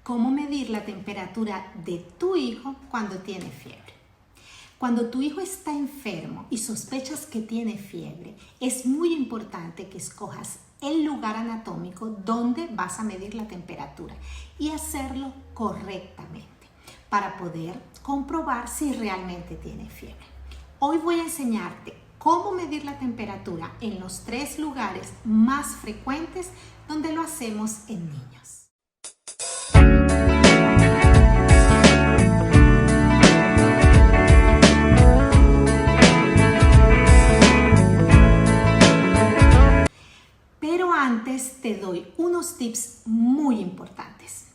cómo medir la temperatura de tu hijo cuando tiene fiebre. Cuando tu hijo está enfermo y sospechas que tiene fiebre, es muy importante que escojas el lugar anatómico donde vas a medir la temperatura y hacerlo correctamente para poder comprobar si realmente tiene fiebre. Hoy voy a enseñarte cómo medir la temperatura en los 3 lugares más frecuentes donde lo hacemos en niños. Pero antes te doy unos tips muy importantes.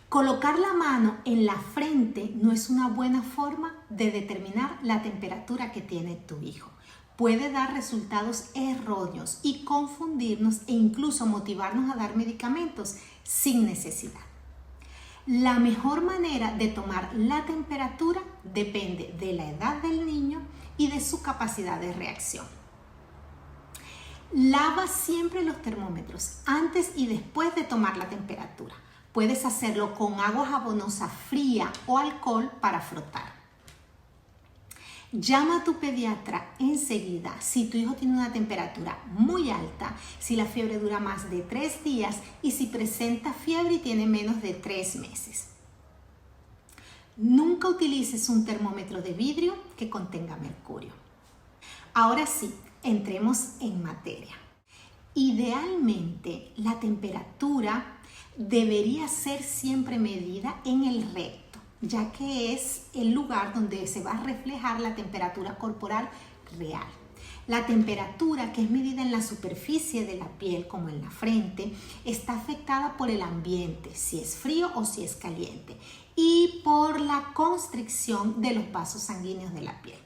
Colocar la mano en la frente no es una buena forma de determinar la temperatura que tiene tu hijo. Puede dar resultados erróneos y confundirnos e incluso motivarnos a dar medicamentos sin necesidad. La mejor manera de tomar la temperatura depende de la edad del niño y de su capacidad de reacción. Lava siempre los termómetros antes y después de tomar la temperatura. Puedes hacerlo con agua jabonosa fría o alcohol para frotar. Llama a tu pediatra enseguida si tu hijo tiene una temperatura muy alta, si la fiebre dura más de 3 días y si presenta fiebre y tiene menos de 3 meses. Nunca utilices un termómetro de vidrio que contenga mercurio. Ahora sí, entremos en materia. Idealmente, la temperatura debería ser siempre medida en el recto, ya que es el lugar donde se va a reflejar la temperatura corporal real. La temperatura que es medida en la superficie de la piel, como en la frente, está afectada por el ambiente, si es frío o si es caliente, y por la constricción de los vasos sanguíneos de la piel.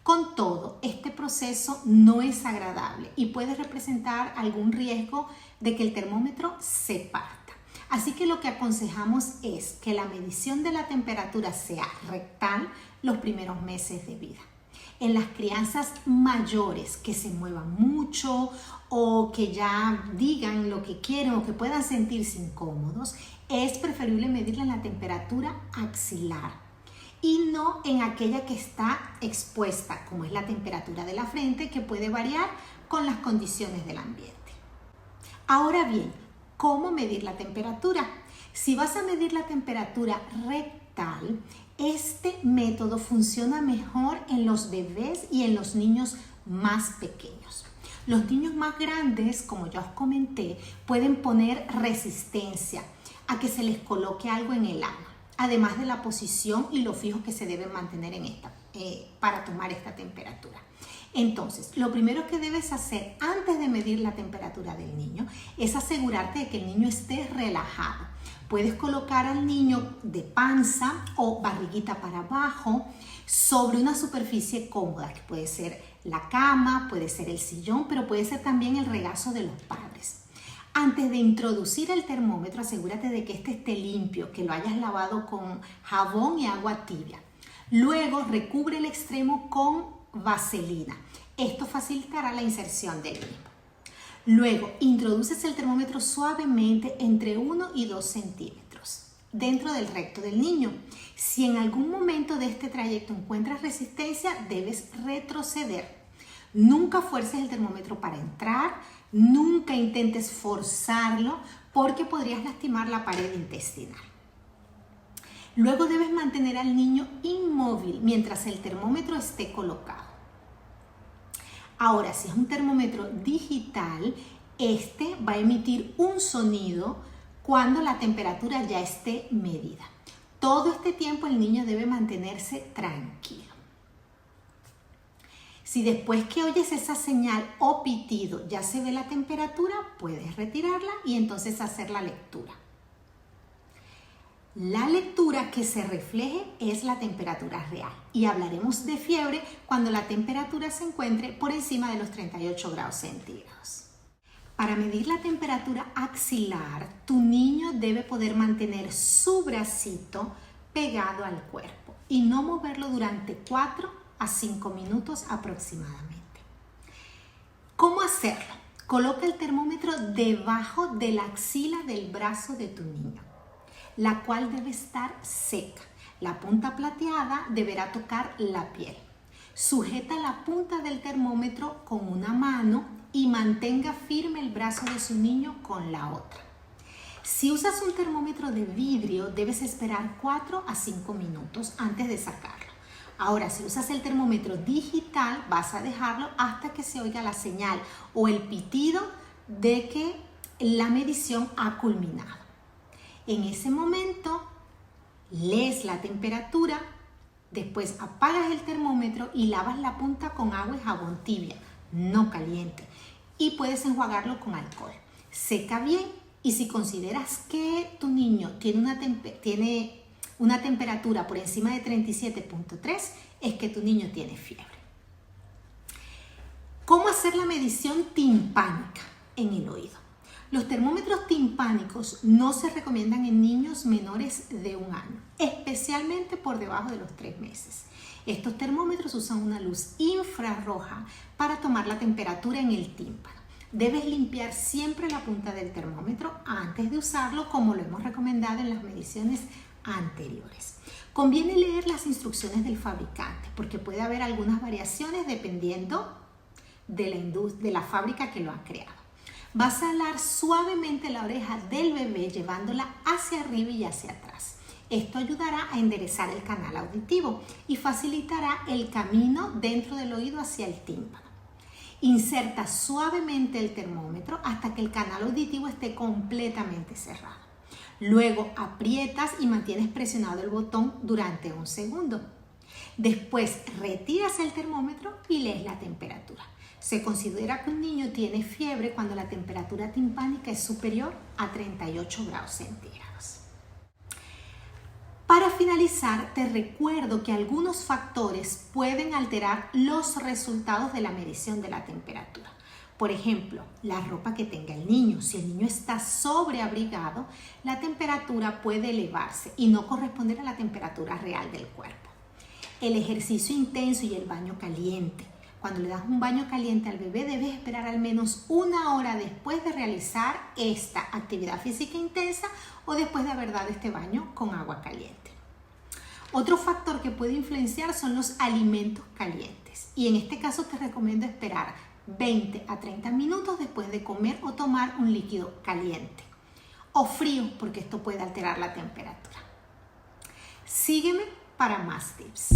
Con todo, este proceso no es agradable y puede representar algún riesgo de que el termómetro se parta. Así que lo que aconsejamos es que la medición de la temperatura sea rectal los primeros meses de vida. En las crianzas mayores que se muevan mucho o que ya digan lo que quieren o que puedan sentirse incómodos, es preferible medirle la temperatura axilar y no en aquella que está expuesta, como es la temperatura de la frente, que puede variar con las condiciones del ambiente. Ahora bien, ¿cómo medir la temperatura? Si vas a medir la temperatura rectal, este método funciona mejor en los bebés y en los niños más pequeños. Los niños más grandes, como ya os comenté, pueden poner resistencia a que se les coloque algo en el ano, además de la posición y lo fijos que se deben mantener para tomar esta temperatura. Entonces, lo primero que debes hacer antes de medir la temperatura del niño es asegurarte de que el niño esté relajado. Puedes colocar al niño de panza o barriguita para abajo sobre una superficie cómoda, que puede ser la cama, puede ser el sillón, pero puede ser también el regazo de los padres. Antes de introducir el termómetro, asegúrate de que este esté limpio, que lo hayas lavado con jabón y agua tibia. Luego, recubre el extremo con vaselina. Esto facilitará la inserción del mismo. Luego, introduces el termómetro suavemente entre 1 y 2 centímetros dentro del recto del niño. Si en algún momento de este trayecto encuentras resistencia, debes retroceder. Nunca fuerces el termómetro para entrar, nunca intentes forzarlo porque podrías lastimar la pared intestinal. Luego debes mantener al niño inmóvil mientras el termómetro esté colocado. Ahora, si es un termómetro digital, este va a emitir un sonido cuando la temperatura ya esté medida. Todo este tiempo el niño debe mantenerse tranquilo. Si después que oyes esa señal o pitido ya se ve la temperatura, puedes retirarla y entonces hacer la lectura. La lectura que se refleje es la temperatura real y hablaremos de fiebre cuando la temperatura se encuentre por encima de los 38 grados centígrados. Para medir la temperatura axilar, tu niño debe poder mantener su bracito pegado al cuerpo y no moverlo durante 4 a 5 minutos aproximadamente. ¿Cómo hacerlo? Coloca el termómetro debajo de la axila del brazo de tu niño. la cual debe estar seca. La punta plateada deberá tocar la piel. Sujeta la punta del termómetro con una mano y mantenga firme el brazo de su niño con la otra. Si usas un termómetro de vidrio, debes esperar 4 a 5 minutos antes de sacarlo. Ahora, si usas el termómetro digital, vas a dejarlo hasta que se oiga la señal o el pitido de que la medición ha culminado. En ese momento, lees la temperatura, después apagas el termómetro y lavas la punta con agua y jabón tibia, no caliente, y puedes enjuagarlo con alcohol. Seca bien y si consideras que tu niño tiene una temperatura por encima de 37.3, es que tu niño tiene fiebre. ¿Cómo hacer la medición timpánica en el oído? Los termómetros timpánicos no se recomiendan en niños menores de 1 año, especialmente por debajo de los 3 meses. Estos termómetros usan una luz infrarroja para tomar la temperatura en el tímpano. Debes limpiar siempre la punta del termómetro antes de usarlo, como lo hemos recomendado en las mediciones anteriores. Conviene leer las instrucciones del fabricante porque puede haber algunas variaciones dependiendo de la fábrica que lo ha creado. Vas a alar suavemente la oreja del bebé llevándola hacia arriba y hacia atrás. Esto ayudará a enderezar el canal auditivo y facilitará el camino dentro del oído hacia el tímpano. Inserta suavemente el termómetro hasta que el canal auditivo esté completamente cerrado. Luego aprietas y mantienes presionado el botón durante 1 segundo. Después retiras el termómetro y lees la temperatura. Se considera que un niño tiene fiebre cuando la temperatura timpánica es superior a 38 grados centígrados. Para finalizar, te recuerdo que algunos factores pueden alterar los resultados de la medición de la temperatura. Por ejemplo, la ropa que tenga el niño. Si el niño está sobreabrigado, la temperatura puede elevarse y no corresponder a la temperatura real del cuerpo. El ejercicio intenso y el baño caliente. Cuando le das un baño caliente al bebé, debes esperar al menos 1 hora después de realizar esta actividad física intensa o después de haber dado este baño con agua caliente. Otro factor que puede influenciar son los alimentos calientes y en este caso te recomiendo esperar 20 a 30 minutos después de comer o tomar un líquido caliente o frío porque esto puede alterar la temperatura. Sígueme para más tips.